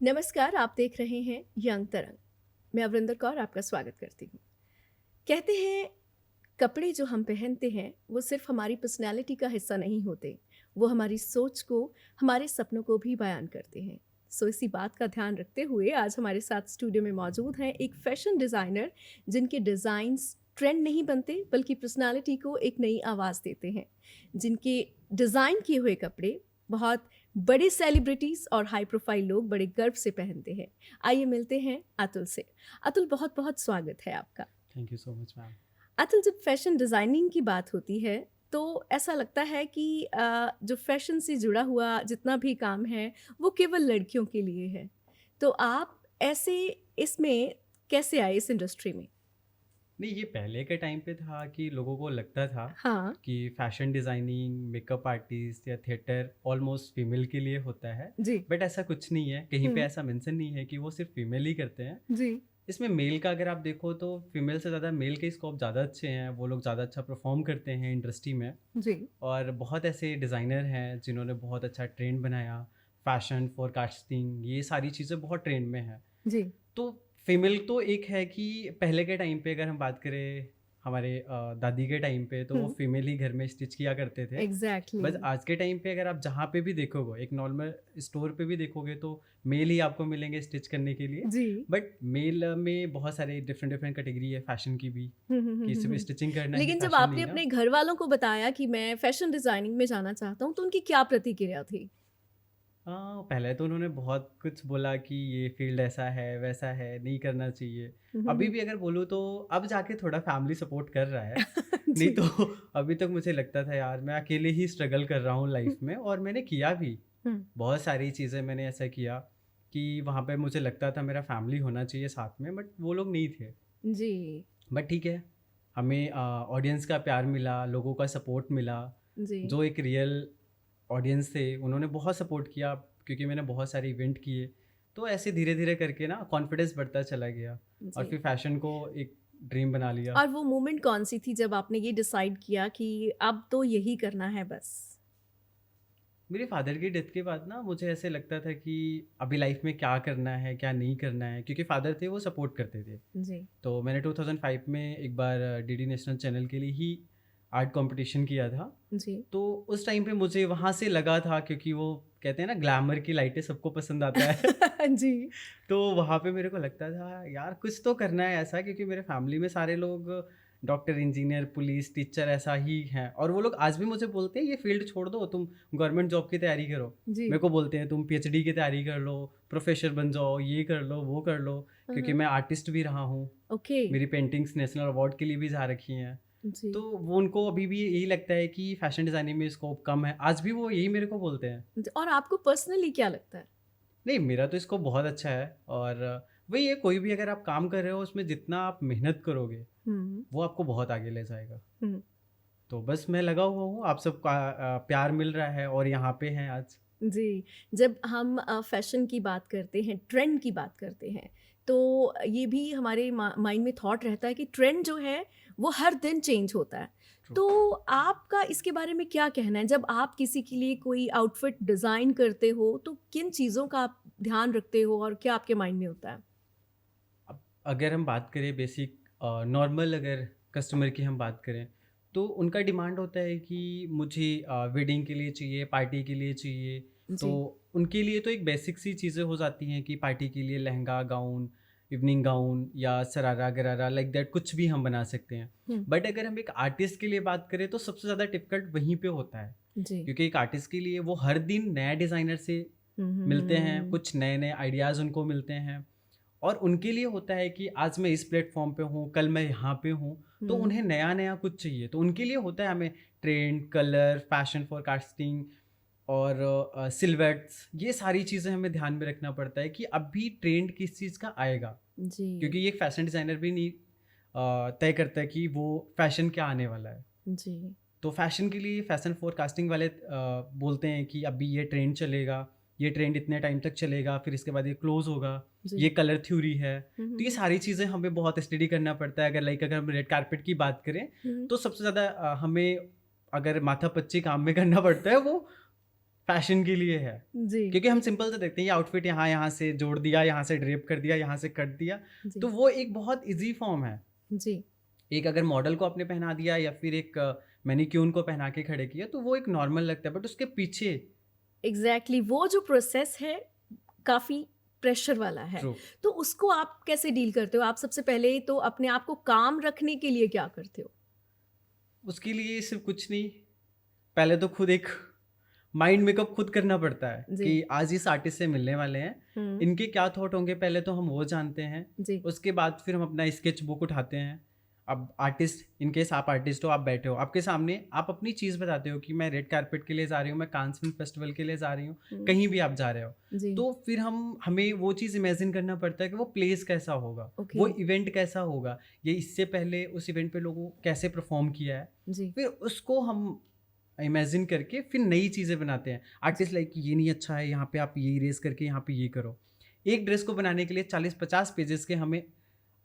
नमस्कार, आप देख रहे हैं यंग तरंग। मैं अवरिंदर कौर आपका स्वागत करती हूँ। कहते हैं कपड़े जो हम पहनते हैं वो सिर्फ हमारी पर्सनैलिटी का हिस्सा नहीं होते, वो हमारी सोच को, हमारे सपनों को भी बयान करते हैं। सो इसी बात का ध्यान रखते हुए आज हमारे साथ स्टूडियो में मौजूद हैं एक फैशन डिज़ाइनर जिनके डिज़ाइंस ट्रेंड नहीं बनते बल्कि पर्सनैलिटी को एक नई आवाज़ देते हैं, जिनके डिज़ाइन किए हुए कपड़े बहुत बड़े सेलिब्रिटीज़ और हाई प्रोफाइल लोग बड़े गर्व से पहनते हैं। आइए मिलते हैं अतुल से। अतुल, बहुत बहुत स्वागत है आपका। Thank you so much ma'am. Atul, जब फैशन डिज़ाइनिंग की बात होती है तो ऐसा लगता है कि जो फैशन से जुड़ा हुआ जितना भी काम है वो केवल लड़कियों के लिए है। तो आप ऐसे इसमें कैसे आए इस इंडस्ट्री में? नहीं, ये पहले के टाइम पे था कि लोगों को लगता था हाँ। कि फैशन डिज़ाइनिंग, मेकअप आर्टिस्ट या थिएटर ऑलमोस्ट फीमेल के लिए होता है। जी। बट ऐसा कुछ नहीं है, कहीं पे हुँ। ऐसा मेंशन नहीं है कि वो सिर्फ फीमेल ही करते हैं। जी। इसमें मेल का अगर आप देखो तो फीमेल से ज़्यादा मेल के स्कोप ज़्यादा अच्छे हैं, वो लोग ज़्यादा अच्छा परफॉर्म करते हैं इंडस्ट्री में। जी। और बहुत ऐसे डिज़ाइनर हैं जिन्होंने बहुत अच्छा ट्रेंड बनाया, फैशन फोरकास्टिंग, ये सारी चीज़ें बहुत ट्रेंड में हैं। जी। तो फीमेल तो एक है कि पहले के टाइम पे अगर हम बात करें हमारे दादी के टाइम पे तो वो हुँ। फीमेल ही घर में स्टिच किया करते थे। एग्ज़ैक्टली। बस आज के टाइम पे अगर आप जहाँ पे भी देखोगे, एक नॉर्मल स्टोर पे भी देखोगे तो मेल ही आपको मिलेंगे स्टिच करने के लिए। जी। बट मेल में बहुत सारे डिफरेंट डिफरेंट कैटेगरी है फैशन की भी, हुँ, हुँ, हुँ, कि हुँ, सिर्फ हुँ। स्टिचिंग करना ही लेकिन जब फैशन आपने नहीं है। अपने घर वालों को बताया कि मैं फैशन डिज़ाइनिंग में जाना चाहता हूँ, तो उनकी क्या प्रतिक्रिया थी? हाँ, पहले तो उन्होंने बहुत कुछ बोला कि ये फ़ील्ड ऐसा है, वैसा है, नहीं करना चाहिए। हुँ, हुँ, अभी हुँ। भी अगर बोलूँ तो अब जाके थोड़ा फैमिली सपोर्ट कर रहा है। नहीं जी। तो अभी तक मुझे लगता था यार मैं अकेले ही स्ट्रगल कर रहा हूँ हुँ, लाइफ़ में, और मैंने किया भी। हुँ। बहुत सारी चीज़ें मैंने ऐसा किया कि वहाँ पे मुझे लगता था मेरा फैमिली होना चाहिए साथ में, बट वो लोग नहीं थे। जी। बट ठीक है, हमें ऑडियंस का प्यार मिला, लोगों का सपोर्ट मिला। जी। जो एक रियल ऑडियंस थे, उन्होंने बहुत सपोर्ट किया क्योंकि मैंने बहुत सारे इवेंट किए। तो ऐसे धीरे-धीरे करके ना कॉन्फिडेंस बढ़ता चला गया और जी। फिर फैशन को एक ड्रीम बना लिया। और वो मोमेंट कौन-सी थी जब आपने ये डिसाइड किया कि अब तो यही करना है बस? मेरे फादर की डेथ के बाद ना मुझे ऐसे लगता था कि अभी लाइफ में क्या करना है, क्या नहीं करना है, क्योंकि फादर थे वो सपोर्ट करते थे। जी। तो मैंने 2005 में एक बार डीडी नेशनल चैनल के लिए ही आर्ट कॉम्पिटिशन किया था। जी। तो उस टाइम पे मुझे वहाँ से लगा था, क्योंकि वो कहते हैं ना ग्लैमर की लाइटें सबको पसंद आता है। जी। तो वहाँ पे मेरे को लगता था यार कुछ तो करना है ऐसा, क्योंकि मेरे फैमिली में सारे लोग डॉक्टर, इंजीनियर, पुलिस, टीचर ऐसा ही हैं, और वो लोग आज भी मुझे बोलते हैं ये फील्ड छोड़ दो, तुम गवर्नमेंट जॉब की तैयारी करो। जी। मेरे को बोलते हैं तुम पीएचडी की तैयारी कर लो, प्रोफेसर बन जाओ, ये कर लो, वो कर लो, हाँ, क्योंकि हाँ। मैं आर्टिस्ट भी रहा हूँ। ओके। मेरी पेंटिंग्स नेशनल अवार्ड के लिए भी जा रखी हैं। जी। तो वो उनको अभी भी यही लगता है कि फैशन डिज़ाइनिंग में स्कोप कम है। आज भी वो यही मेरे को बोलते हैं। और आपको पर्सनली क्या लगता है? नहीं, मेरा तो स्कोप बहुत अच्छा है, और वही है, कोई भी अगर आप काम कर रहे हो उसमें जितना आप मेहनत करोगे, हुँ, वो आपको बहुत आगे ले जाएगा। हुँ। तो बस मैं लगा हुआ हूँ, आप सबका प्यार मिल रहा है और यहाँ पे हैं आज। जी, जब हम फ़ैशन की बात करते हैं, ट्रेंड की बात करते हैं, तो ये भी हमारे माइंड में थॉट रहता है कि ट्रेंड जो है, वो हर दिन चेंज होता है। ट्रू। तो आपका इसके बारे में क्या कहना है? जब आप किसी के लिए कोई आउटफिट डिज़ाइन करते हो, तो किन चीज़ों का आप ध्यान रखते हो और क्या आपके माइंड में होता है? अब अगर हम बात करें बेसिक नॉर्मल, अगर कस्टमर की हम बात करें, तो उनका डिमांड होता है कि मुझे वेडिंग के लिए चाहिए, पार्टी के लिए चाहिए। तो जी। उनके लिए तो एक बेसिक सी चीज़ें हो जाती हैं कि पार्टी के लिए लहंगा, गाउन, इवनिंग गाउन या शरारा गरारा लाइक दैट कुछ भी हम बना सकते हैं। हुँ। बट अगर हम एक आर्टिस्ट के लिए बात करें तो सबसे ज़्यादा डिफ़िकल्ट वहीं पे होता है, जी। क्योंकि एक आर्टिस्ट के लिए वो हर दिन नए डिज़ाइनर से हुँ, हुँ, मिलते हैं, हुँ। कुछ नए-नए आइडियाज़ उनको मिलते हैं। और उनके लिए होता है कि आज मैं इस प्लेटफ़ॉर्म पे हूँ, कल मैं यहाँ पे हूँ, तो हुँ। उन्हें नया-नया कुछ चाहिए। तो उनके लिए होता है हमें ट्रेंड, कलर, फैशन फोरकास्टिंग और सिलुएट्स, ये सारी चीज़ें हमें ध्यान में रखना पड़ता है कि अभी ट्रेंड किस चीज़ का आएगा। जी। क्योंकि ये फैशन डिज़ाइनर भी नहीं तय करता है कि वो फैशन क्या आने वाला है। जी। तो फैशन के लिए फैशन फोरकास्टिंग वाले बोलते हैं कि अभी ये ट्रेंड चलेगा, ये ट्रेंड इतने टाइम तक चलेगा, फिर इसके बाद ये क्लोज़ होगा, जी। ये कलर थ्योरी है। हुँ, हुँ, तो ये हुँ। सारी चीज़ें हमें बहुत स्टडी करना पड़ता है। अगर हम रेड कारपेट की बात करें, हुँ, हुँ। तो सबसे ज़्यादा हमें अगर माथापच्ची काम में करना पड़ता है वो फैशन के लिए है, जी, क्योंकि हम सिंपल से देखते हैं ये आउटफिट यहाँ से जोड़ दिया, यहाँ से ड्रेप कर दिया, यहाँ से कट दिया, जी, तो वो एक बहुत ईजी फॉर्म है। जी। एक अगर मॉडल को आपने पहना दिया या फिर एक मैनीक्यून को पहना के खड़े किया तो वो एक नॉर्मल लगता है, बट उसके पीछे एग्ज़ैक्टली वो जो प्रोसेस है काफ़ी प्रेशर वाला है। ट्रू, तो उसको आप कैसे डील करते हो? आप सबसे पहले तो अपने आप को काम रखने के लिए क्या करते हो? उसके लिए सिर्फ कुछ नहीं, पहले तो खुद एक माइंड मेकअप खुद करना पड़ता है जी। कि आज इस आर्टिस्ट से मिलने वाले हैं, हुँ, इनके क्या थॉट होंगे पहले तो हम वो जानते हैं। जी, उसके बाद फिर हम अपना स्केच बुक उठाते हैं। अब आर्टिस्ट, इन केस आप आर्टिस्ट हो, आप बैठे हो, आपके सामने आप अपनी चीज़ बताते हो कि मैं रेड कारपेट के लिए जा रही हूँ, मैं कांस फिल्म फेस्टिवल के लिए जा रही हूँ, हुँ, कहीं भी आप जा रहे हो। जी, तो फिर हमें वो चीज़ इमेजिन करना पड़ता है कि वो प्लेस कैसा होगा, ओके, वो इवेंट कैसा होगा, ये इससे पहले उस इवेंट पे लोगों कैसे परफॉर्म किया है। जी, फिर उसको हम इमेजिन करके फिर नई चीज़ें बनाते हैं। आर्टिस्ट लाइक ये नहीं अच्छा है, यहाँ पे आप ये इरेज़ करके यहाँ पे ये करो। एक ड्रेस को बनाने के लिए 40-50 पेजेज़ के हमें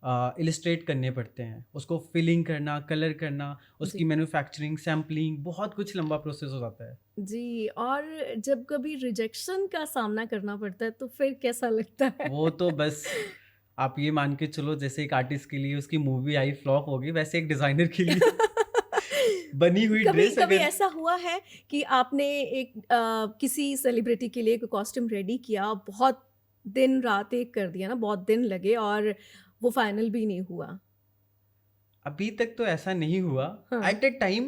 इलस्ट्रेट करने पड़ते हैं। उसको फिलिंग करना, कलर करना, उसकी जी, मैन्युफैक्चरिंग, सैम्पलिंग, बहुत कुछ लंबा प्रोसेस हो जाता है। जी। और जब कभी रिजेक्शन का सामना करना पड़ता है तो फिर कैसा लगता है? वो तो बस आप ये मान के चलो जैसे एक आर्टिस्ट के लिए उसकी मूवी आई फ्लॉप हो गई, वैसे एक डिज़ाइनर के लिए बनी हुई कभी ड्रेस कभी अगर ऐसा हुआ है कि आपने एक किसी सेलिब्रिटी के लिए कोई कॉस्ट्यूम रेडी किया, बहुत दिन रात एक कर दिया ना, बहुत दिन लगे और वो फाइनल भी नहीं हुआ? अभी तक तो ऐसा नहीं हुआ। हाँ, एट अ टाइम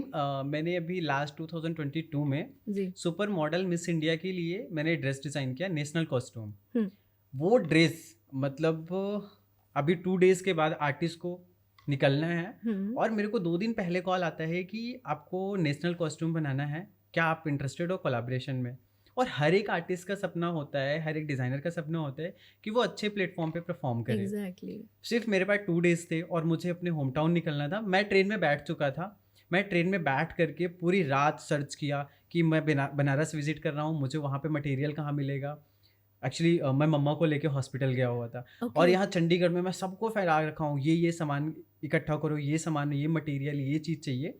मैंने अभी लास्ट 2022 में जी। सुपर मॉडल मिस इंडिया के लिए मैंने ड्रेस डिज़ाइन किया, नेशनल कॉस्ट्यूम। हुँ, वो ड्रेस मतलब अभी 2 डेज़ के बाद आर्टिस्ट को निकलना है हुँ, और मेरे को 2 दिन पहले कॉल आता है कि आपको नेशनल कॉस्ट्यूम बनाना है, क्या आप इंटरेस्टेड हो कोलैबोरेशन में? और हर एक आर्टिस्ट का सपना होता है, हर एक डिज़ाइनर का सपना होता है कि वो अच्छे प्लेटफ़ॉर्म पे परफ़ॉर्म करे। एग्ज़ैक्टली। सिर्फ मेरे पास 2 डेज़ थे और मुझे अपने होम टाउन निकलना था। मैं ट्रेन में बैठ चुका था। मैं ट्रेन में बैठ कर के पूरी रात सर्च किया कि मैं बनारस विज़िट कर रहा हूँ, मुझे वहाँ पे मटेरियल कहाँ मिलेगा। एक्चुअली मैं मम्मा को लेके हॉस्पिटल गया हुआ था और ओके, यहाँ चंडीगढ़ में मैं सबको फैला रखा हूँ, ये सामान इकट्ठा करो, ये सामान, ये मटेरियल, ये चीज़ चाहिए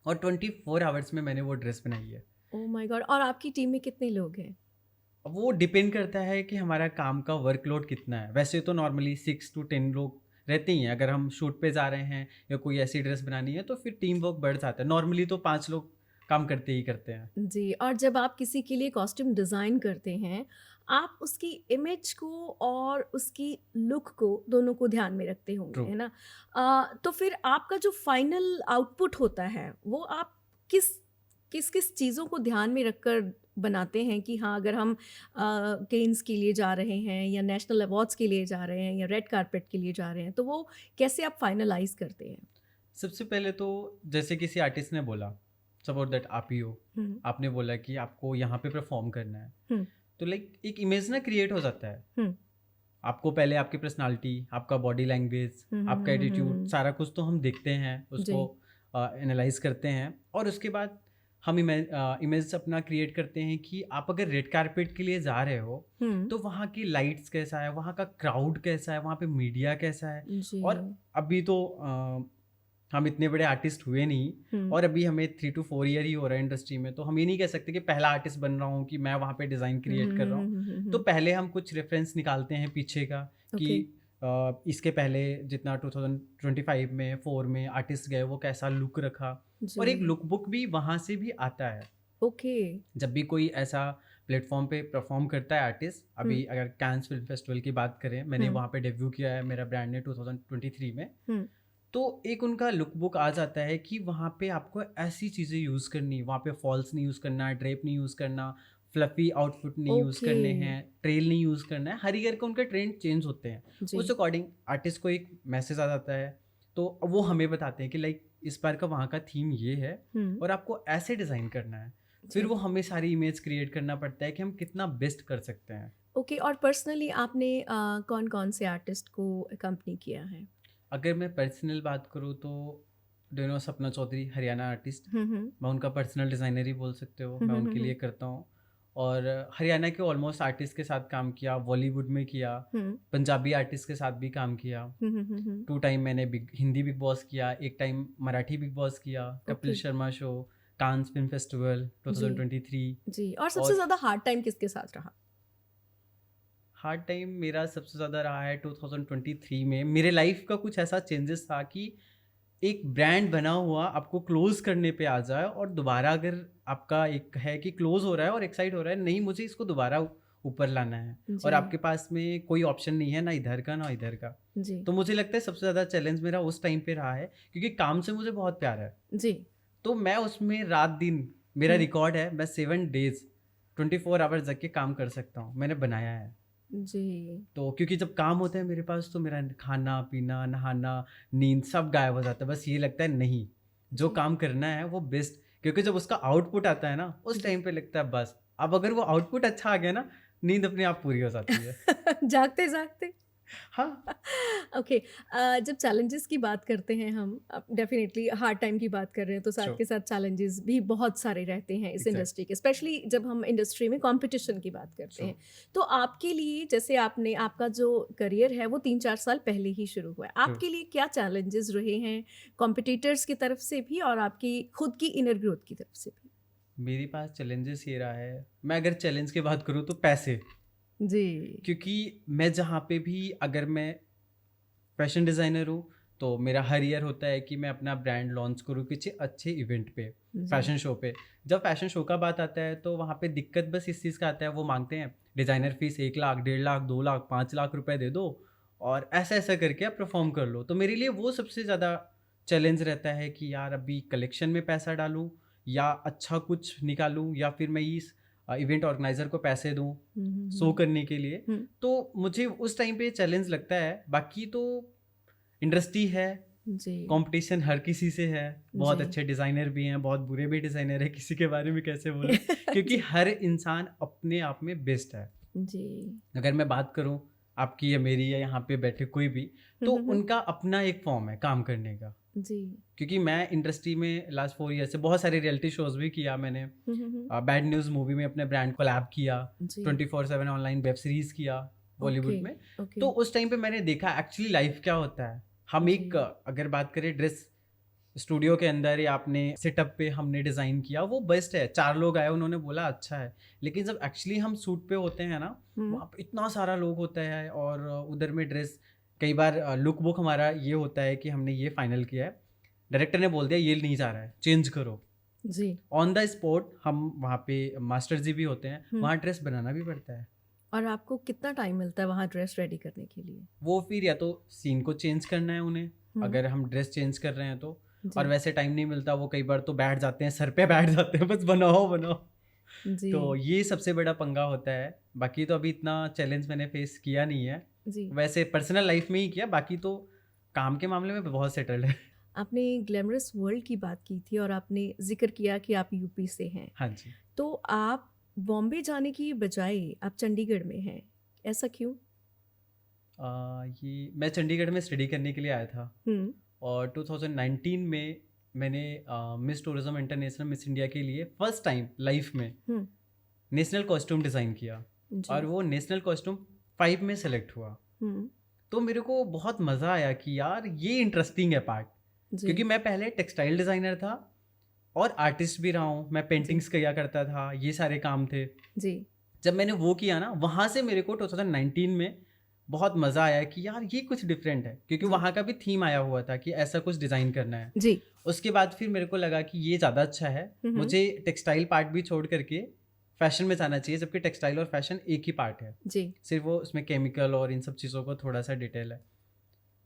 और 24 आवर्स में मैंने वो ड्रेस बनाई है। Oh my God! और आपकी टीम में कितने लोग हैं? अब वो डिपेंड करता है कि हमारा काम का वर्कलोड कितना है। वैसे तो नॉर्मली 6 टू 10 लोग रहते ही हैं। अगर हम शूट पे जा रहे हैं या कोई ऐसी ड्रेस बनानी है तो फिर टीम वर्क बढ़ जाता है। नॉर्मली तो 5 लोग काम करते ही करते हैं। जी, और जब आप किसी के लिए कॉस्ट्यूम डिज़ाइन करते हैं, आप उसकी इमेज को और उसकी लुक को दोनों को ध्यान में रखते होंगे, ट्रू। है ना? तो फिर आपका जो फाइनल आउटपुट होता है, वो आप किस किस-किस चीज़ों को ध्यान में रखकर बनाते हैं कि हाँ, अगर हम केन्स के लिए जा रहे हैं या नेशनल अवार्ड्स के लिए जा रहे हैं या रेड कार्पेट के लिए जा रहे हैं, तो वो कैसे आप फाइनलाइज़ करते हैं? सबसे पहले तो जैसे किसी आर्टिस्ट ने बोला, सपोज़ दैट आप ही हो, हुँ, आपने बोला कि आपको यहाँ पे परफ़ॉर्म करना है। हुँ, तो लाइक एक इमेज ना क्रिएट हो जाता है। हुँ। आपको पहले आपकी पर्सनैलिटी, आपका बॉडी लैंग्वेज, हुँ, हुँ, आपका हुँ, हुँ, एटीट्यूड, हुँ। सारा कुछ तो हम देखते हैं, उसको जी, एनालाइज़ करते हैं और उसके बाद हम इमेज अपना क्रिएट करते हैं कि आप अगर रेड कारपेट के लिए जा रहे हो, हुँ। तो वहाँ की लाइट्स कैसा है, वहाँ का क्राउड कैसा है, वहाँ पे मीडिया कैसा है जी। और अभी तो हम इतने बड़े आर्टिस्ट हुए नहीं हुँ। और अभी हमें 3 टू 4 ईयर ही हो रहा है इंडस्ट्री में, तो हम ये नहीं कह सकते कि पहला आर्टिस्ट बन रहा हूँ कि मैं वहाँ पे डिज़ाइन हुँ, हुँ, क्रिएट कर रहा हुँ, हूँ। हुँ, हुँ, तो हुँ। पहले हम कुछ रेफरेंस निकालते हैं पीछे का कि ओके, इसके पहले जितना 2025 में 4 में आर्टिस्ट गए वो कैसा लुक रखा और एक जी। लुक बुक भी वहाँ से भी आता है। ओके। जब भी कोई ऐसा प्लेटफॉर्म पे परफॉर्म करता है आर्टिस्ट, हुँ, अभी अगर कैंस फिल्म फेस्टिवल की बात करें, मैंने हुँ, वहाँ पे डेब्यू किया है मेरा ब्रांड ने 2023 में। हुँ। तो एक उनका लुक बुक आ जाता है कि वहाँ पे आपको ऐसी चीज़ें यूज़ करनी, वहाँ पे फॉल्स नहीं यूज़ करना, ड्रेप नहीं यूज़ करना, फ्लफ़ी आउटफिट नहीं यूज़ ओके। करने हैं, ट्रेल नहीं यूज़ करना है। हर ईयर का उनका ट्रेंड चेंज होते हैं। जी। उस अकॉर्डिंग आर्टिस्ट को एक मैसेज आ जाता है, तो वो हमें बताते हैं कि लाइक इस बार का वहाँ का थीम ये है हुँ, और आपको ऐसे डिज़ाइन करना है। फिर जी। वो हमें सारी इमेज क्रिएट करना पड़ता है कि हम कितना बेस्ट कर सकते हैं। ओके, और पर्सनली आपने कौन-कौन से आर्टिस्ट को अकम्पनी किया है? अगर मैं पर्सनल बात करूँ तो do you know Sapna Chaudhary, Haryana artist. हुँ, हुँ। मैं उनका पर्सनल डिज़ाइनर ही बोल सकते हो, हुँ, मैं हुँ, हुँ, उनके लिए हुँ। करता हूँ। और हरियाणा के ऑलमोस्ट आर्टिस्ट के साथ काम किया, बॉलीवुड में किया, हुँ। पंजाबी आर्टिस्ट के साथ भी काम किया। हुँ, हुँ, हुँ, हुँ। 2 टाइम मैंने हिंदी बिग बॉस किया, 1 टाइम मराठी बिग बॉस किया, Kapil okay. Sharma show, Cannes film festival जी 2023। जी। और सबसे और ज़्यादा हार्ड टाइम किसके साथ रहा? हार्ड टाइम मेरा सबसे ज़्यादा रहा है 2023 में। मेरे लाइफ का कुछ ऐसा चेंजेस था कि एक ब्रांड बना हुआ आपको क्लोज करने पे आ जाए, और दोबारा अगर आपका एक है कि क्लोज हो रहा है और एक्साइट हो रहा है, नहीं मुझे इसको दोबारा ऊपर लाना है, और जी आपके पास में कोई ऑप्शन नहीं है, ना इधर का ना इधर का। जी तो मुझे लगता है सबसे ज़्यादा चैलेंज मेरा उस टाइम पे रहा है, क्योंकि काम से मुझे बहुत प्यार है। जी। तो मैं उसमें रात दिन, मेरा हम्म, रिकॉर्ड है, मैं 7 डेज 24 आवर्स जग के काम कर सकता हूँ, मैंने बनाया है। जी तो क्योंकि जब काम होता है मेरे पास, तो मेरा खाना पीना नहाना नींद सब गायब हो जाता है। बस ये लगता है नहीं, जो जी काम करना है वो बेस्ट, क्योंकि जब उसका आउटपुट आता है ना, उस जी। टाइम पे लगता है बस अब अगर वो आउटपुट अच्छा आ गया ना, नींद अपने आप पूरी हो जाती है। जागते जागते। हाँ। ओके। जब चैलेंजेस की बात करते हैं हम, अब डेफिनेटली हार्ड टाइम की बात कर रहे हैं तो साथ श्योर। के साथ चैलेंजेस भी बहुत सारे रहते हैं इस एग्जैक्ट। इंडस्ट्री के, स्पेशली जब हम इंडस्ट्री में कंपटीशन की बात करते श्योर। हैं। तो आपके लिए, जैसे आपने, आपका जो करियर है वो 3-4 साल पहले ही शुरू हुआ है, ट्रू। आपके लिए क्या चैलेंजेस रहे हैं कॉम्पिटिटर्स की तरफ से भी और आपकी खुद की इनर ग्रोथ की तरफ से भी? मेरे पास चैलेंजेस ये रहा है, मैं अगर चैलेंज की बात करूँ तो पैसे। जी क्योंकि मैं जहाँ पे भी, अगर मैं फैशन डिज़ाइनर हूँ, तो मेरा हर ईयर होता है कि मैं अपना ब्रांड लॉन्च करूँ किसी अच्छे इवेंट पे, जी। फैशन शो पे। जब फैशन शो का बात आता है तो वहाँ पे दिक्कत बस इस चीज़ का आता है, वो मांगते हैं डिज़ाइनर फीस 1 लाख 1.5 लाख 2 लाख 5 लाख रुपए दे दो, और ऐसा ऐसा करके आप परफॉर्म कर लो। तो मेरे लिए वो सबसे ज़्यादा चैलेंज रहता है कि यार अभी कलेक्शन में पैसा डालूँ, या अच्छा कुछ निकालूँ, या फिर मैं इस इवेंट ऑर्गेनाइज़र को पैसे दूँ शो करने के लिए। हम्म, तो मुझे उस टाइम पे चैलेंज लगता है। बाकी तो इंडस्ट्री है, जी कंपटीशन हर किसी से है, बहुत जी अच्छे डिज़ाइनर भी हैं, बहुत बुरे भी डिज़ाइनर हैं, किसी के बारे में कैसे बोलें, क्योंकि हर इंसान अपने आप में बेस्ट है। जी। अगर मैं बात करूँ आपकी या मेरी या यहाँ पे बैठे कोई भी, तो उनका अपना एक फॉर्म है काम करने का। जी। क्योंकि मैं इंडस्ट्री में लास्ट 4 ईयर से बहुत सारे रियलिटी शोज़ भी किया मैंने। बैड न्यूज़ मूवी में अपने ब्रांड कोलैब किया, जी। 24/7 ऑनलाइन वेब सीरीज़ किया ओके बॉलीवुड में। ओके। तो उस टाइम पे मैंने देखा एक्चुअली लाइफ क्या होता है। हम जी एक अगर बात करें ड्रेस स्टूडियो के अंदर या अपने सेटअप पे हमने डिज़ाइन किया, वो बेस्ट है, 4 लोग आए उन्होंने बोला अच्छा है। लेकिन जब एक्चुअली हम शूट पे होते हैं ना, हम्म, वहाँ पे इतना सारा लोग होता है, और उधर में ड्रेस कई बार लुक बुक हमारा ये होता है कि हमने ये फाइनल किया है, डायरेक्टर ने बोल दिया ये नहीं जा रहा है, चेंज करो। जी। ऑन द स्पॉट हम वहाँ पे मास्टर जी भी होते हैं, हम्म। वहाँ ड्रेस बनाना भी पड़ता है। और आपको कितना टाइम मिलता है वहाँ ड्रेस रेडी करने के लिए? वो फिर या तो सीन को चेंज करना है उन्हें, हम्म, अगर हम ड्रेस चेंज कर रहे हैं तो, और जी वैसे टाइम नहीं मिलता, वो कई बार तो बैठ जाते हैं सर पे बैठ जाते हैं, बस बनाओ बनाओ। जी तो ये सबसे बड़ा पंगा होता है। बाकी तो अभी इतना चैलेंज मैंने फेस किया नहीं है, जी। वैसे पर्सनल लाइफ में ही किया, बाकी तो काम के मामले में बहुत सेटल्ड है। आपने ग्लैमरस वर्ल्ड की बात की थी और आपने जिक्र किया कि आप यूपी से हैं, हाँ जी। तो आप बॉम्बे जाने की बजाय आप चंडीगढ़ में हैं, ऐसा क्यों? ये मैं चंडीगढ़ में स्टडी करने के लिए आया था, हम्म। और 2019 में मैंने miss tourism international miss India के लिए फर्स्ट टाइम लाइफ में हम्म। नेशनल कॉस्ट्यूम डिज़ाइन किया, जी। और वो नेशनल कॉस्ट्यूम 5 में सेलेक्ट हुआ। हम्म। तो मेरे को बहुत मज़ा आया कि यार ये इंटरेस्टिंग है पार्ट, जी क्योंकि मैं पहले टेक्सटाइल डिज़ाइनर था और आर्टिस्ट भी रहा हूँ, मैं जी पेंटिंग्स किया करता था, ये सारे काम थे। जी जब मैंने वो किया ना, वहाँ से मेरे को 2019 में बहुत मज़ा आया कि यार ये कुछ डिफरेंट है, क्योंकि जी वहाँ का भी थीम आया हुआ था कि ऐसा कुछ डिज़ाइन करना है। जी। उसके बाद फिर मेरे को लगा कि ये ज़्यादा अच्छा है, मुझे टेक्सटाइल पार्ट भी छोड़ करके फैशन में जाना चाहिए, जबकि टेक्सटाइल और फैशन एक ही पार्ट है, जी। सिर्फ वो उसमें केमिकल और इन सब चीज़ों को थोड़ा सा डिटेल है।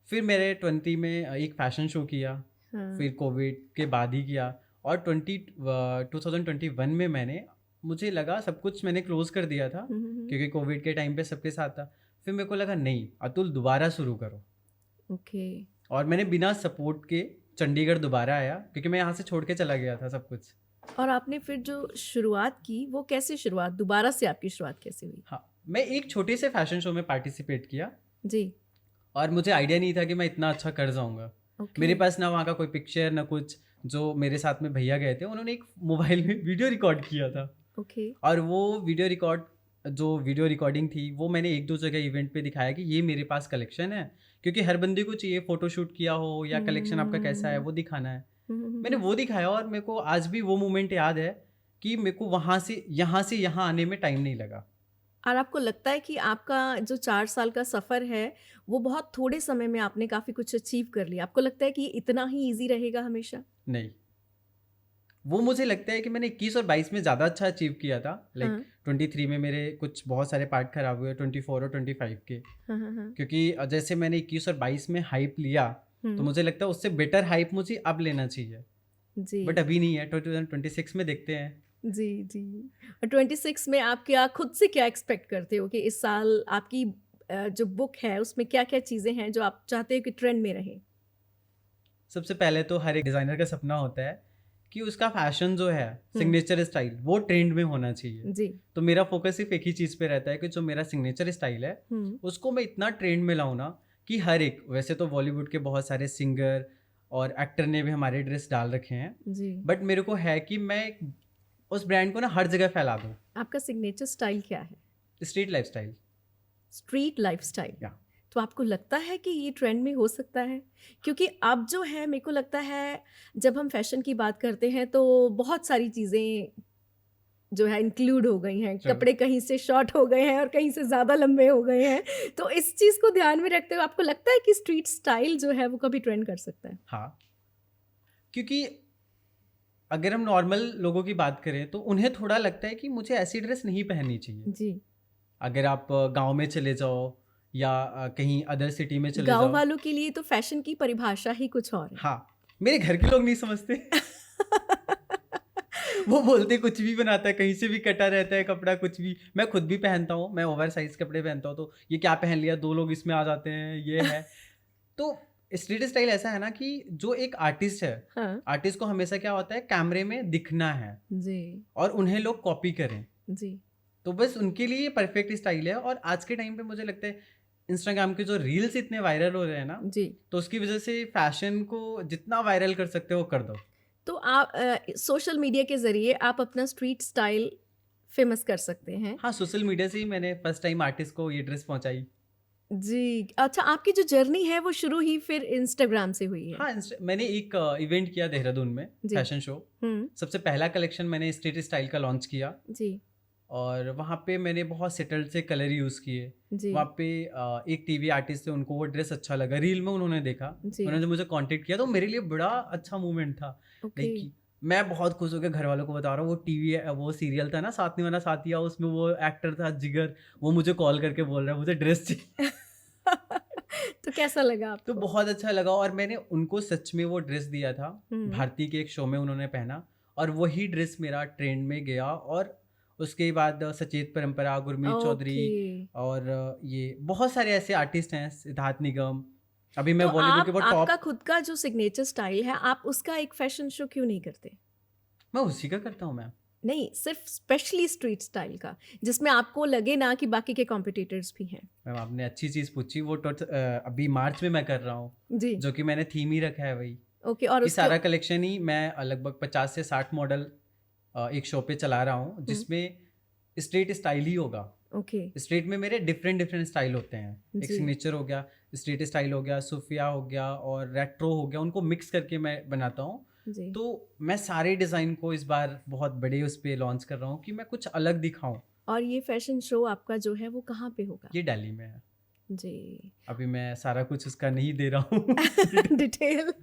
फिर मेरे 20 में एक फ़ैशन शो किया, हाँ। फिर कोविड के बाद ही किया, और 2021 में मुझे लगा सब कुछ मैंने क्लोज कर दिया था, क्योंकि कोविड के टाइम पे सबके साथ था। फिर मेरे को लगा नहीं अतुल दोबारा शुरू करो, ओके। और मैंने बिना सपोर्ट के चंडीगढ़ दोबारा आया, क्योंकि मैं यहाँ से छोड़ के चला गया था सब कुछ। और आपने फिर जो शुरुआत की वो कैसे, शुरुआत दोबारा से आपकी शुरुआत कैसे हुई? हाँ, मैं एक छोटे से फैशन शो में पार्टिसिपेट किया, जी। और मुझे आइडिया नहीं था कि मैं इतना अच्छा कर जाऊँगा। ओके। मेरे पास ना वहाँ का कोई पिक्चर ना कुछ। जो मेरे साथ में भैया गए थे, उन्होंने एक मोबाइल में वीडियो रिकॉर्ड किया था, ओके। और वो वीडियो रिकॉर्डिंग थी, वो मैंने 1-2 जगह इवेंट पे दिखाया कि ये मेरे पास कलेक्शन है, क्योंकि हर बंदे को चाहिए फ़ोटोशूट किया हो या कलेक्शन आपका कैसा है वो दिखाना है। मैंने वो दिखाया और मेरे को आज भी वो मोमेंट याद है कि मेरे को वहाँ से यहाँ आने में टाइम नहीं लगा। और आपको लगता है कि आपका जो 4 साल का सफ़र है, वो बहुत थोड़े समय में आपने काफ़ी कुछ अचीव कर लिया। आपको लगता है कि ये इतना ही ईज़ी रहेगा हमेशा? नहीं, वो मुझे लगता है कि मैंने 21 और 22 में ज़्यादा अच्छा अचीव किया था। लाइक हाँ। 23 में मेरे कुछ बहुत सारे पार्ट खराब हुए, 24 और 25 के। हाँ, हाँ, हाँ। क्योंकि जैसे मैंने 21 और 22 में हाइप लिया, तो हुँ। मुझे लगता है उससे बेटर हाइप मुझे अब लेना चाहिए। जी। बट अभी नहीं है, 2026 में देखते हैं। जी, जी। और 26 में आप क्या खुद से क्या एक्सपेक्ट करते हो कि इस साल आपकी जो बुक है उसमें क्या-क्या चीज़ें हैं जो आप चाहते हो कि ट्रेंड में रहें? सबसे पहले तो हर एक डिज़ाइनर का सपना होता है कि उसका फैशन जो है, हुँ। सिग्नेचर स्टाइल, वो ट्रेंड में होना चाहिए। जी। तो मेरा फोकस सिर्फ एक ही चीज़ पे रहता है कि जो मेरा सिग्नेचर स्टाइल है, हुँ। उसको मैं इतना ट्रेंड में लाऊँ ना कि हर एक, वैसे तो बॉलीवुड के बहुत सारे सिंगर और एक्टर ने भी हमारे ड्रेस डाल रखे हैं, जी। बट मेरे को है कि मैं उस ब्रांड को ना हर जगह फैला दूँ। आपका सिग्नेचर स्टाइल क्या है? Street lifestyle. Street lifestyle. या तो आपको लगता है कि ये ट्रेंड में हो सकता है? क्योंकि अब जो है मेरे को लगता है जब हम फैशन की बात करते हैं तो बहुत सारी चीज़ें जो है इंक्लूड हो गई हैं। ट्रू। कपड़े कहीं से शॉर्ट हो गए हैं और कहीं से ज़्यादा लंबे हो गए हैं। तो इस चीज़ को ध्यान में रखते हुए आपको लगता है कि स्ट्रीट स्टाइल जो है वो कभी ट्रेंड कर सकता है? हाँ, क्योंकि अगर हम नॉर्मल लोगों की बात करें तो उन्हें थोड़ा लगता है कि मुझे ऐसी ड्रेस नहीं पहननी चाहिए। जी। अगर आप गाँव में चले जाओ या कहीं अदर सिटी में चले गाँव जाओ। वालों के लिए तो फैशन की परिभाषा ही कुछ और है। हाँ, मेरे घर के लोग नहीं समझते। वो बोलते कुछ भी बनाता है, कहीं से भी कटा रहता है कपड़ा, कुछ भी। मैं खुद भी पहनता हूँ, मैं ओवरसाइज़ कपड़े पहनता हूँ, तो ये क्या पहन लिया, 2 लोग इसमें आ जाते हैं, ये है। तो स्ट्रीट स्टाइल ऐसा है ना कि जो एक आर्टिस्ट है, हाँ। आर्टिस्ट को हमेशा क्या होता है, कैमरे में दिखना है जी। और उन्हें लोग कॉपी करें। जी। तो बस उनके लिए परफेक्ट स्टाइल है। और आज के टाइम पे मुझे लगता है इंस्टाग्राम के जो रील्स इतने वायरल हो रहे हैं ना, जी। तो उसकी वजह से फैशन को जितना वायरल कर सकते हो कर दो। तो आप सोशल मीडिया के ज़रिए आप अपना स्ट्रीट स्टाइल फ़ेमस कर सकते हैं। हाँ, सोशल मीडिया से ही मैंने फर्स्ट टाइम आर्टिस्ट को ये ड्रेस पहुंचाई। जी, अच्छा आपकी जो जर्नी है वो शुरू ही फिर इंस्टाग्राम से हुई है? हाँ, मैंने एक इवेंट किया देहरादून में, जी। Fashion show. हुँ। सबसे पहला कलेक्शन मैंने स्ट्रीट स्टाइल का लॉन्च किया जी। और वहाँ पे मैंने बहुत सेटल्ड से कलर यूज़ किए। जी। वहाँ पे एक टीवी आर्टिस्ट थे, उनको वो ड्रेस अच्छा लगा, रील में उन्होंने देखा, जी। उन्होंने मुझे कॉन्टेक्ट किया, तो मेरे लिए बड़ा अच्छा मोमेंट था। ओके। लाइक कि मैं बहुत खुश हो गया, घर वालों को बता रहा हूँ, वो टीवी वो सीरियल था ना साथ निभाना साथिया, उसमें वो एक्टर था जिगर, वो मुझे कॉल करके बोल रहा है मुझे ड्रेस चाहिए। तो कैसा लगा तो आपको? बहुत अच्छा लगा और मैंने उनको सच में वो ड्रेस दिया था। हुँ। भारती के एक शो में उन्होंने पहना और वही ड्रेस मेरा ट्रेंड में गया। और उसके बाद सचेत परंपरा, गुरमीत चौधरी ओके। और ये बहुत सारे ऐसे आर्टिस्ट हैं, सिद्धार्थ निगम। अभी तो मैं बॉलीवुड के आप बहुत आपका टॉप। खुद का जो सिग्नेचर स्टाइल है, आप उसका एक फैशन शो क्यों नहीं करते? मैं उसी का करता हूँ मैम। नहीं, सिर्फ़ स्पेशली स्ट्रीट स्टाइल का, जिसमें आपको लगे ना कि बाकी के कॉम्पिटिटर्स भी हैं। मैम आपने अच्छी चीज़ पूछी। वो अभी मार्च में मैं कर रहा हूँ, जी। जो कि मैंने थीम ही रखा है वही, ओके और कि उसके सारा कलेक्शन ही मैं लगभग 50 से 60 मॉडल एक शो पे चला रहा हूँ, हुँ। जिसमें स्ट्रीट स्टाइल ही होगा। ओके। स्ट्रीट में मेरे डिफरेंट डिफरेंट स्टाइल होते हैं। एक जी। सिग्नेचर हो गया, स्ट्रीट स्टाइल हो गया, सूफिया हो गया और रेट्रो हो गया, उनको मिक्स करके मैं बनाता हूँ। जी। तो मैं सारे डिज़ाइन को इस बार बहुत बड़े उस पे लॉन्च कर रहा हूँ कि मैं कुछ अलग दिखाऊँ। और ये फैशन शो आपका जो है वो कहाँ पे होगा? ये दिल्ली में है। जी। अभी मैं सारा कुछ उसका नहीं दे रहा हूँ। डिटेल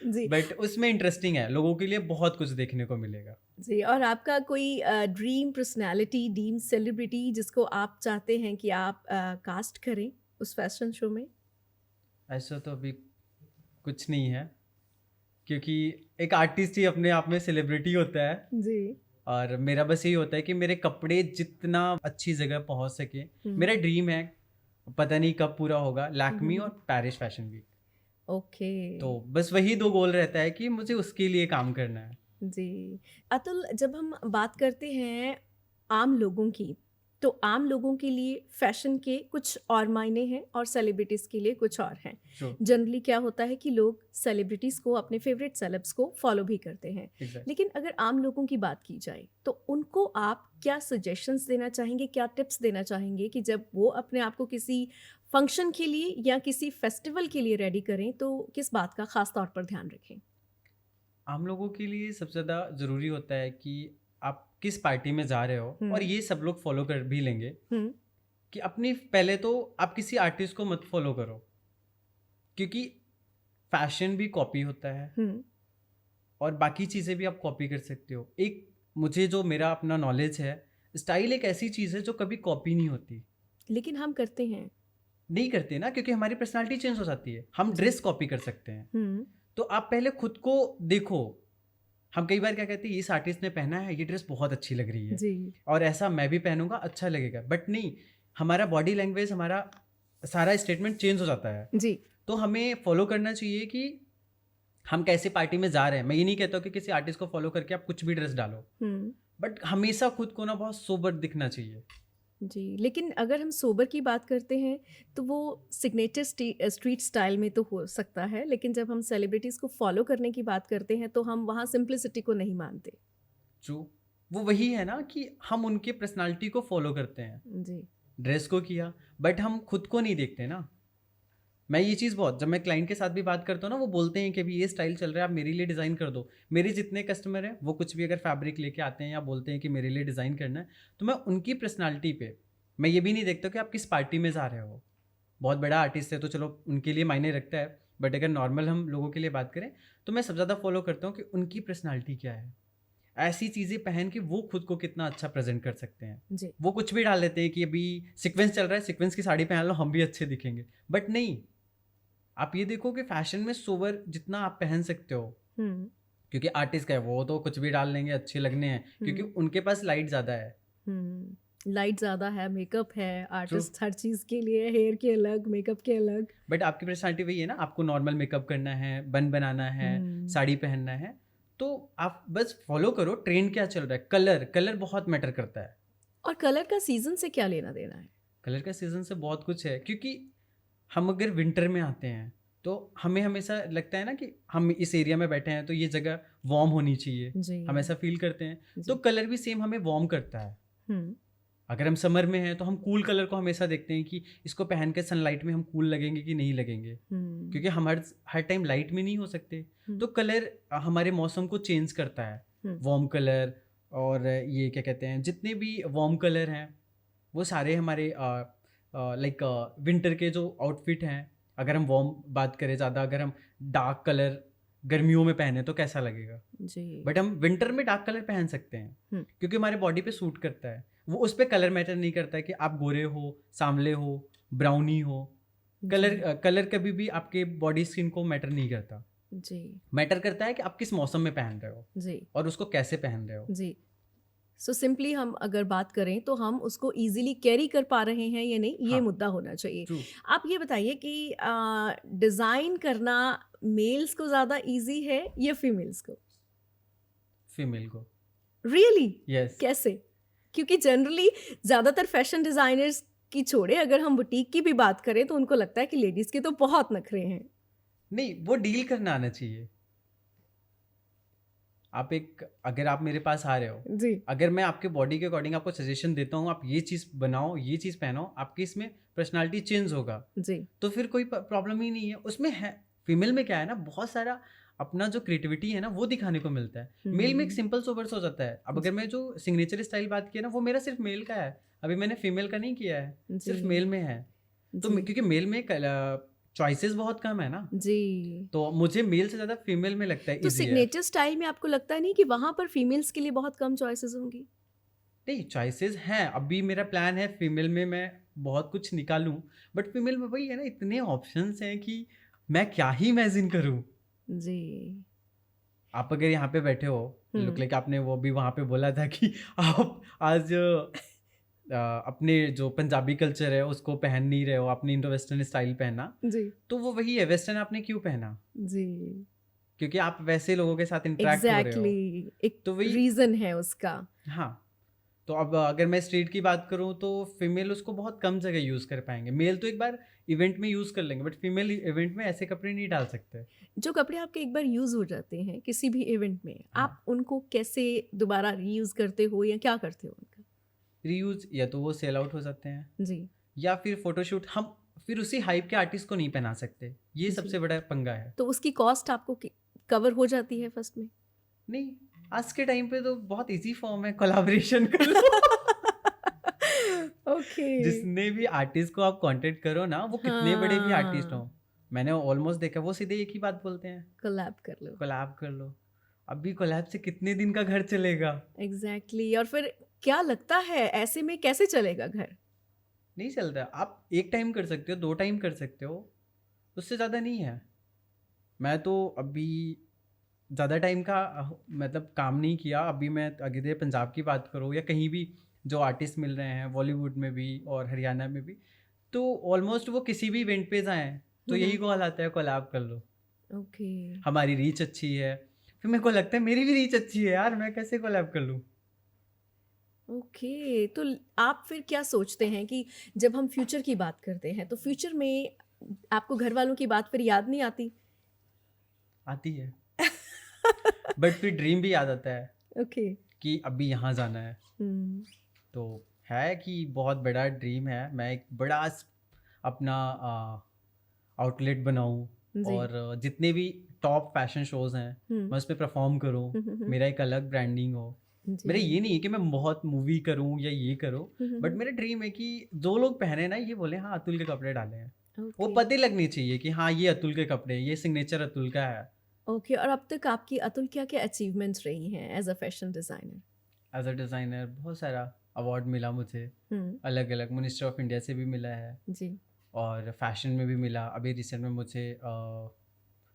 जी। बट उसमें इंटरेस्टिंग है, लोगों के लिए बहुत कुछ देखने को मिलेगा। जी और आपका कोई ड्रीम पर्सनैलिटी, ड्रीम सेलिब्रिटी जिसको आप चाहते हैं कि आप कास्ट करें उस फैशन शो में? ऐसा तो अभी कुछ नहीं है, क्योंकि एक आर्टिस्ट ही अपने आप में सेलिब्रिटी होता है। जी। और मेरा बस यही होता है कि मेरे कपड़े जितना अच्छी जगह पहुंच सके। हुँ। मेरा ड्रीम है, पता नहीं कब पूरा होगा, हुँ, लैक्मी हुँ, और पेरिस फैशन वीक। ओके। तो बस वही 2 गोल रहता है कि मुझे उसके लिए काम करना है। जी। अतुल जब हम बात करते हैं आम लोगों की, तो आम लोगों के लिए फ़ैशन के कुछ और मायने हैं और सेलिब्रिटीज़ के लिए कुछ और हैं। श्योर। जनरली क्या होता है कि लोग सेलिब्रिटीज़ को अपने फ़ेवरेट सेलेब्स को फ़ॉलो भी करते हैं। एग्जैक्ट। लेकिन अगर आम लोगों की बात की जाए, तो उनको आप क्या सजेशंस देना चाहेंगे, क्या टिप्स देना चाहेंगे कि जब वो अपने आप को किसी फंक्शन के लिए या किसी फेस्टिवल के लिए रेडी करें, तो किस बात का ख़ास तौर पर ध्यान रखें? हम लोगों के लिए सबसे ज़्यादा ज़रूरी होता है कि आप किस पार्टी में जा रहे हो, और हम्म। ये सब लोग फॉलो कर भी लेंगे हम्म। कि अपनी पहले तो आप किसी आर्टिस्ट को मत फॉलो करो, क्योंकि फैशन भी कॉपी होता है हम्म। और बाकी चीज़ें भी आप कॉपी कर सकते हो। एक मुझे जो मेरा अपना नॉलेज है, स्टाइल एक ऐसी चीज़ है जो कभी कॉपी नहीं होती। लेकिन हम करते हैं। नहीं करते ना, क्योंकि हमारी पर्सनालिटी चेंज हो जाती है। हम जी। ड्रेस कॉपी कर सकते हैं, हम्म। तो आप पहले खुद को देखो। हम कई बार क्या कहते हैं, इस आर्टिस्ट ने पहना है, ये ड्रेस बहुत अच्छी लग रही है जी। और ऐसा मैं भी पहनूंगा, अच्छा लगेगा। बट नहीं, हमारा बॉडी लैंग्वेज, हमारा सारा स्टेटमेंट चेंज हो जाता है। जी। तो हमें फॉलो करना चाहिए कि हम कैसे पार्टी में जा रहे हैं। मैं ये नहीं कहता हूँ कि किसी आर्टिस्ट को फॉलो करके आप कुछ भी ड्रेस डालो, हम्म। बट हमेशा खुद को ना बहुत सोबर दिखना चाहिए। जी, लेकिन अगर हम सोबर की बात करते हैं तो वो सिग्नेचर स्ट्रीट स्टाइल में तो हो सकता है, लेकिन जब हम सेलिब्रिटीज़ को फॉलो करने की बात करते हैं तो हम वहाँ सिंप्लिसिटी को नहीं मानते। जो वो वही है ना कि हम उनके पर्सनालिटी को फॉलो करते हैं, जी। ड्रेस को किया, बट हम खुद को नहीं देखते ना। मैं ये चीज़ बहुत, जब मैं क्लाइंट के साथ भी बात करता हूँ ना, वो बोलते हैं कि अभी ये स्टाइल चल रहा है, आप मेरे लिए डिज़ाइन कर दो। मेरे जितने कस्टमर हैं, वो कुछ भी अगर फैब्रिक लेके आते हैं या बोलते हैं कि मेरे लिए डिज़ाइन करना है, तो मैं उनकी पर्सनालिटी पे, मैं ये भी नहीं देखता कि आप किस पार्टी में जा रहे हो। बहुत बड़ा आर्टिस्ट है तो चलो उनके लिए मायने रखता है, बट अगर नॉर्मल हम लोगों के लिए बात करें, तो मैं सबसे ज़्यादा फॉलो करता हूँ कि उनकी पर्सनालिटी क्या है। ऐसी चीज़ें पहन के वो खुद को कितना अच्छा प्रेजेंट कर सकते हैं। जी। वो कुछ भी डाल देते हैं कि अभी सीक्वेंस चल रहा है, सीक्वेंस की साड़ी पहन लो, हम भी अच्छे दिखेंगे। बट नहीं, आप ये देखो कि फैशन में सोवर जितना आप पहन सकते हो, हम्म। क्योंकि आर्टिस्ट का है, वो तो कुछ भी डाल लेंगे, अच्छे लगने हैं, क्योंकि उनके पास लाइट ज़्यादा है। लाइट ज़्यादा है, मेकअप है, ट्रू। आर्टिस्ट हर चीज़ के लिए हेयर के अलग, मेकअप के अलग। बट आपकी पर्सनैलिटी वही है ना, आपको नॉर्मल मेकअप करना है, बन बनाना है, हम्म। साड़ी पहनना है, तो आप बस फॉलो करो ट्रेंड क्या चल रहा है। कलर कलर बहुत मैटर करता है। और कलर का सीजन से क्या लेना देना है? कलर का सीजन से बहुत कुछ है, क्योंकि हम अगर विंटर में आते हैं तो हमें हमेशा लगता है ना कि हम इस एरिया में बैठे हैं तो ये जगह वार्म होनी चाहिए, जी। हम ऐसा फील करते हैं। तो जी। कलर भी सेम हमें वार्म करता है। हम्म। अगर हम समर में हैं तो हम कूल कलर को हमेशा देखते हैं कि इसको पहन के सनलाइट में हम कूल लगेंगे कि नहीं लगेंगे, हम्म। क्योंकि हम हर टाइम लाइट में नहीं हो सकते। तो कलर हमारे मौसम को चेंज करता है। वार्म कलर, और ये क्या कहते हैं, जितने भी वार्म कलर हैं वो सारे हमारे लाइक विंटर के जो आउटफिट हैं, अगर हम वार्म बात करें ज़्यादा, अगर हम डार्क कलर गर्मियों में पहने तो कैसा लगेगा। जी। बट हम विंटर में डार्क कलर पहन सकते हैं क्योंकि हमारे बॉडी पे सूट करता है। वो उस पर कलर मैटर नहीं करता है कि आप गोरे हो, सांवले हो, ब्राउनी हो। कलर कभी भी आपके बॉडी स्किन को मैटर नहीं करता। जी। मैटर करता है कि आप किस मौसम में पहन रहे हो जी। और उसको कैसे पहन रहे हो। जी। सो सिंपली हम अगर बात करें तो हम उसको इजीली कैरी कर पा रहे हैं या नहीं, ये हाँ, मुद्दा होना चाहिए। ट्रू। आप ये बताइए कि डिज़ाइन करना मेल्स को ज़्यादा इजी है या फीमेल्स को? फीमेल को। रियली? यस। कैसे? क्योंकि जनरली ज़्यादातर फैशन डिज़ाइनर्स की छोड़े, अगर हम बुटीक की भी बात करें तो उनको लगता है कि लेडीज़ के तो बहुत नखरे हैं। नहीं, वो डील करना आना चाहिए। अगर आप मेरे पास आ रहे हो, जी। अगर मैं आपके बॉडी के अकॉर्डिंग आपको सजेशन देता हूँ, आप ये चीज़ बनाओ, ये चीज़ पहनो, आपकी इसमें पर्सनालिटी चेंज होगा, जी। तो फिर कोई प्रॉब्लम ही नहीं है उसमें। है फीमेल में क्या है ना, बहुत सारा अपना जो क्रिएटिविटी है ना वो दिखाने को मिलता है। मेल में एक सिंपल सोबर्स हो जाता है। अब अगर मैं जो सिग्नेचर स्टाइल बात किया ना, वो मेरा सिर्फ मेल का है, अभी मैंने फीमेल का नहीं किया है, सिर्फ जी। मेल में है। तो जी। क्योंकि मेल में चॉइसेस बहुत कम है ना, जी। तो मुझे मेल से ज़्यादा फीमेल में लगता है तो ईजी है। सिग्नेचर स्टाइल में आपको लगता है नहीं कि वहाँ पर फीमेल्स के लिए बहुत कम चॉइसेस होंगी? नहीं, चॉइसेस हैं। अभी मेरा प्लान है फीमेल में मैं बहुत कुछ निकालूं, बट फीमेल में वही है ना, इतने ऑप्शंस हैं कि मैं क्या ही इमेजिन करूं। जी। आप अगर यहाँ पे बैठे हो, लुक लाइक आपने वो भी वहाँ पे बोला था कि आप आज अपने जो पंजाबी कल्चर है उसको पहन नहीं रहे हो, आपने इंडो वेस्टर्न स्टाइल पहना। जी। तो वो वही है, वेस्टर्न आपने क्यों पहना? जी। क्योंकि आप वैसे लोगों के साथ इंटरेक्ट हो रहे हो। एग्जैक्टली, एक तो वही, रीजन है उसका। हाँ। तो अब अगर मैं स्ट्रीट की बात करूं तो फीमेल उसको बहुत कम जगह यूज़ कर पाएंगे। मेल तो एक बार इवेंट में यूज़ कर लेंगे, बट फीमेल इवेंट में ऐसे कपड़े नहीं डाल सकते। जो कपड़े आपके एक बार यूज हो जाते हैं किसी भी इवेंट में, हाँ। आप उनको कैसे दोबारा रीयूज करते हो या क्या करते हो उनका? रीयूज, या तो वो सेल आउट हो जाते हैं, जी। या फिर फोटोशूट हम फिर उसी हाइप के आर्टिस्ट को नहीं पहना सकते। ये जी। सबसे बड़ा पंगा है। तो उसकी कॉस्ट आपको कवर हो जाती है फर्स्ट में? नहीं, आज के टाइम पे तो बहुत ईज़ी फॉर्म है, कोलैबोरेशन कर लो। ओके। जितने भी आर्टिस्ट को आप कॉन्टैक्ट करो ना, वो कितने बड़े भी आर्टिस्ट हों, हाँ, मैंने ऑलमोस्ट देखा वो सीधे एक ही बात बोलते हैं, कोलैब कर लो। कोलैब कर लो। अभी कोलैब से कितने दिन का घर चलेगा? एग्ज़ैक्टली। और फिर क्या लगता है ऐसे में कैसे चलेगा घर? नहीं चलता। आप 1 टाइम कर सकते हो, 2 टाइम कर सकते हो, उससे ज़्यादा नहीं है। मैं तो अभी ज़्यादा टाइम का मतलब काम नहीं किया। अभी मैं अगर ये पंजाब की बात करूँ या कहीं भी जो आर्टिस्ट मिल रहे हैं बॉलीवुड में भी और हरियाणा में भी, तो ऑलमोस्ट वो किसी भी इवेंट पे जाएँ, तो हुँ, यही हुँ। कॉल आता है कोलैब कर लो। ओके। हमारी रीच अच्छी है। फिर मेरे को लगता है मेरी भी रीच अच्छी है यार, मैं कैसे कोलैब कर लूँ? ओके, तो आप फिर क्या सोचते हैं कि जब हम फ्यूचर की बात करते हैं, तो फ्यूचर में आपको घरवालों की बात फिर याद नहीं आती? आती है। बट फिर ड्रीम भी याद आता है ओके। कि अभी यहाँ जाना है। हुँ, तो है कि बहुत बड़ा ड्रीम है, मैं एक बड़ा अपना आउटलेट बनाऊँ जी। और जितने भी टॉप फैशन शोज़ हैं हुँ। मैं उस पे परफॉर्म करूँ, हुँ, हुँ, हुँ। मेरा एक अलग ब्रांडिंग हो। मेरा जी। ये नहीं है कि मैं बहुत मूवी करूँ या ये करूँ, हुँ, हुँ, बट हुँ। मेरा ड्रीम है कि जो लोग पहने ना ये बोले हाँ अतुल के कपड़े डाले हैं। वो ओके, पता लगनी चाहिए कि हाँ ये अतुल के कपड़े, ये सिग्नेचर अतुल का है। ओके। और अब तक आपकी अतुल क्या-क्या अचीवमेंट्स रही हैं as a fashion designer? As a designer बहुत सारा अवार्ड मिला मुझे, हुँ, अलग अलग मिनिस्टर ऑफ इंडिया से भी मिला है जी। और फैशन में भी मिला। अभी रिसेंट में मुझे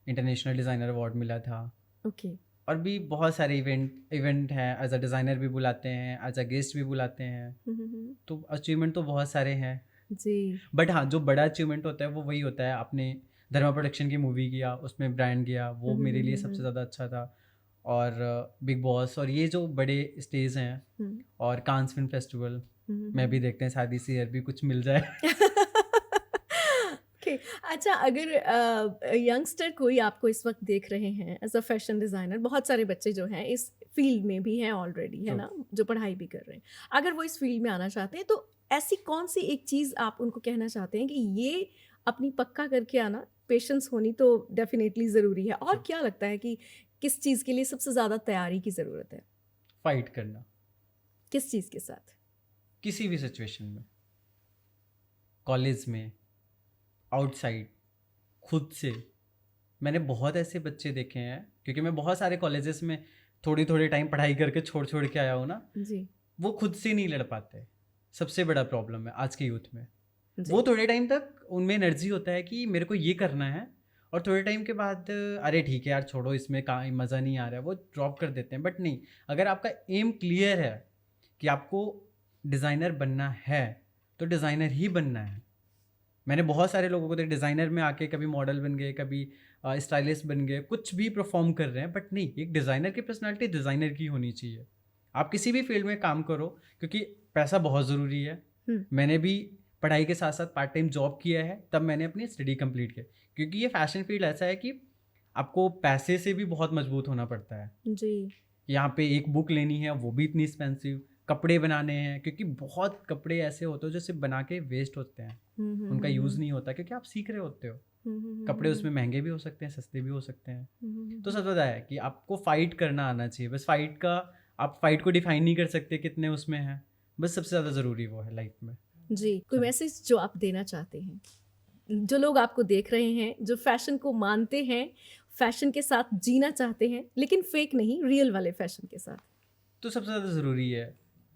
इंटरनेशनल डिज़ाइनर अवार्ड मिला था। ओके। और भी बहुत सारे इवेंट इवेंट हैं, एज अ डिज़ाइनर भी बुलाते हैं, एज अ गेस्ट भी बुलाते हैं। हुँ, हुँ, हुँ। तो अचीवमेंट तो बहुत सारे हैं। जी। बट हाँ, जो बड़ा अचीवमेंट होता है वो वही होता है, आपने धर्मा प्रोडक्शन की मूवी किया, उसमें ब्रांड गया, हुँ, वो हुँ, मेरे हुँ, लिए हुँ, सबसे हुँ। ज़्यादा अच्छा था। और बिग बॉस और ये जो बड़े स्टेज हैं हुँ, और कांस फिल्म फेस्टिवल हुँ, हुँ, में हुँ। भी देखते हैं, शायद इस ईयर भी कुछ मिल जाए। ओके। अच्छा, अगर यंगस्टर कोई आपको इस वक़्त देख रहे हैं एज़ अ फैशन डिज़ाइनर, बहुत सारे बच्चे जो हैं इस फ़ील्ड में भी हैं ऑलरेडी, है ट्रू। ना? जो पढ़ाई भी कर रहे हैं। अगर वो इस फ़ील्ड में आना चाहते हैं, तो ऐसी कौन-सी एक चीज़ आप उनको कहना चाहते हैं कि ये अपनी पक्का करके आना, पेशेंस होनी तो डेफ़िनेटली ज़रूरी है। ट्रू। और क्या लगता है कि किस चीज़ के लिए सबसे ज़्यादा तैयारी की ज़रूरत है? फाइट करना किस चीज़ के साथ? किसी भी सिचुएशन में, कॉलेज में, आउटसाइड, खुद से। मैंने बहुत ऐसे बच्चे देखे हैं क्योंकि मैं बहुत सारे कॉलेजेस में थोड़ी थोड़ी टाइम पढ़ाई करके छोड़ छोड़ के आया हूँ ना, जी, वो खुद से नहीं लड़ पाते। सबसे बड़ा प्रॉब्लम है आज के यूथ में। वो जी। थोड़े टाइम तक उनमें एनर्जी होता है कि मेरे को ये करना है, और थोड़े टाइम के बाद अरे ठीक है यार छोड़ो, इसमें कहाँ मज़ा नहीं आ रहा है, वो ड्रॉप कर देते हैं। बट नहीं, अगर आपका एम क्लियर है कि आपको डिज़ाइनर बनना है, तो डिज़ाइनर ही बनना है। मैंने बहुत सारे लोगों को देखा डिज़ाइनर में आके कभी मॉडल बन गए, कभी स्टाइलिस्ट बन गए, कुछ भी परफॉर्म कर रहे हैं। बट नहीं, एक डिज़ाइनर की पर्सनालिटी डिज़ाइनर की होनी चाहिए। आप किसी भी फील्ड में काम करो, क्योंकि पैसा बहुत ज़रूरी है। हुँ, मैंने भी पढ़ाई के साथ साथ पार्ट टाइम जॉब किया है, तब मैंने अपनी स्टडी कंप्लीट की। क्योंकि ये फैशन फील्ड ऐसा है कि आपको पैसे से भी बहुत मजबूत होना पड़ता है। जी। यहाँ पे एक बुक लेनी है, वो भी इतनी एक्सपेंसिव, कपड़े बनाने हैं, क्योंकि बहुत कपड़े ऐसे होते हैं जो सिर्फ बना के वेस्ट होते हैं, हुँ, हुँ, उनका हुँ, यूज़ हुँ। नहीं होता, क्योंकि आप सीख रहे होते हो। हुँ, हुँ, हुँ, कपड़े हुँ, हुँ। उसमें महंगे भी हो सकते हैं, सस्ते भी हो सकते हैं। हुँ, हुँ, हुँ, तो हुँ। सब पता है कि आपको फाइट करना आना चाहिए। बस फाइट का, आप फाइट को डिफाइन नहीं कर सकते कितने उसमें हैं, बस सबसे ज़्यादा ज़रूरी वो है लाइफ में। जी, कोई सब मैसेज जो आप देना चाहते हैं? जो लोग आपको देख रहे हैं, जो फ़ैशन को मानते हैं, फ़ैशन के साथ जीना चाहते हैं, लेकिन फ़ेक नहीं, रियल वाले फ़ैशन के साथ। तो सबसे ज़्यादा ज़रूरी है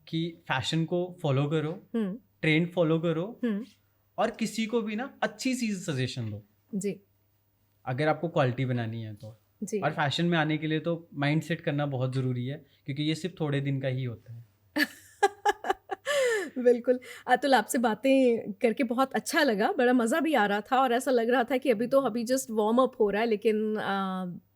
कि फैशन को फॉलो करो, हुँ, ट्रेंड फॉलो करो, हुँ, और किसी को भी ना अच्छी चीज़ सजेशन दो, जी, अगर आपको क्वालिटी बनानी है तो। जी। और फैशन में आने के लिए तो माइंड सेट करना बहुत ज़रूरी है, क्योंकि ये सिर्फ थोड़े दिन का ही होता है। बिल्कुल। अतुल, आपसे बातें करके बहुत अच्छा लगा, बड़ा मज़ा भी आ रहा था और ऐसा लग रहा था कि अभी जस्ट वार्म अप हो रहा है, लेकिन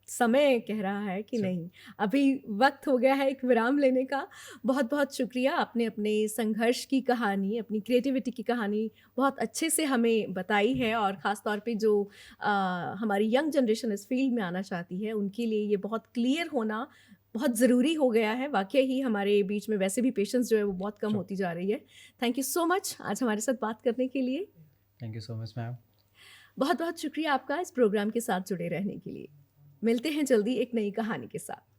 समय कह रहा है कि Sure. नहीं, अभी वक़्त हो गया है एक विराम लेने का। बहुत-बहुत शुक्रिया, आपने अपने संघर्ष की कहानी, अपनी क्रिएटिविटी की कहानी बहुत अच्छे से हमें बताई है, और ख़ास तौर पे जो अ, हमारी यंग जनरेशन इस फ़ील्ड में आना चाहती है, उनके लिए ये बहुत क्लियर होना बहुत ज़रूरी हो गया है। वाक़ई ही हमारे बीच में वैसे भी पेशेंस जो है वो बहुत कम Sure. होती जा रही है। थैंक यू सो मच आज हमारे साथ बात करने के लिए। Thank you so much, ma'am. बहुत-बहुत शुक्रिया आपका इस प्रोग्राम के साथ जुड़े रहने के लिए। मिलते हैं जल्दी एक नई कहानी के साथ।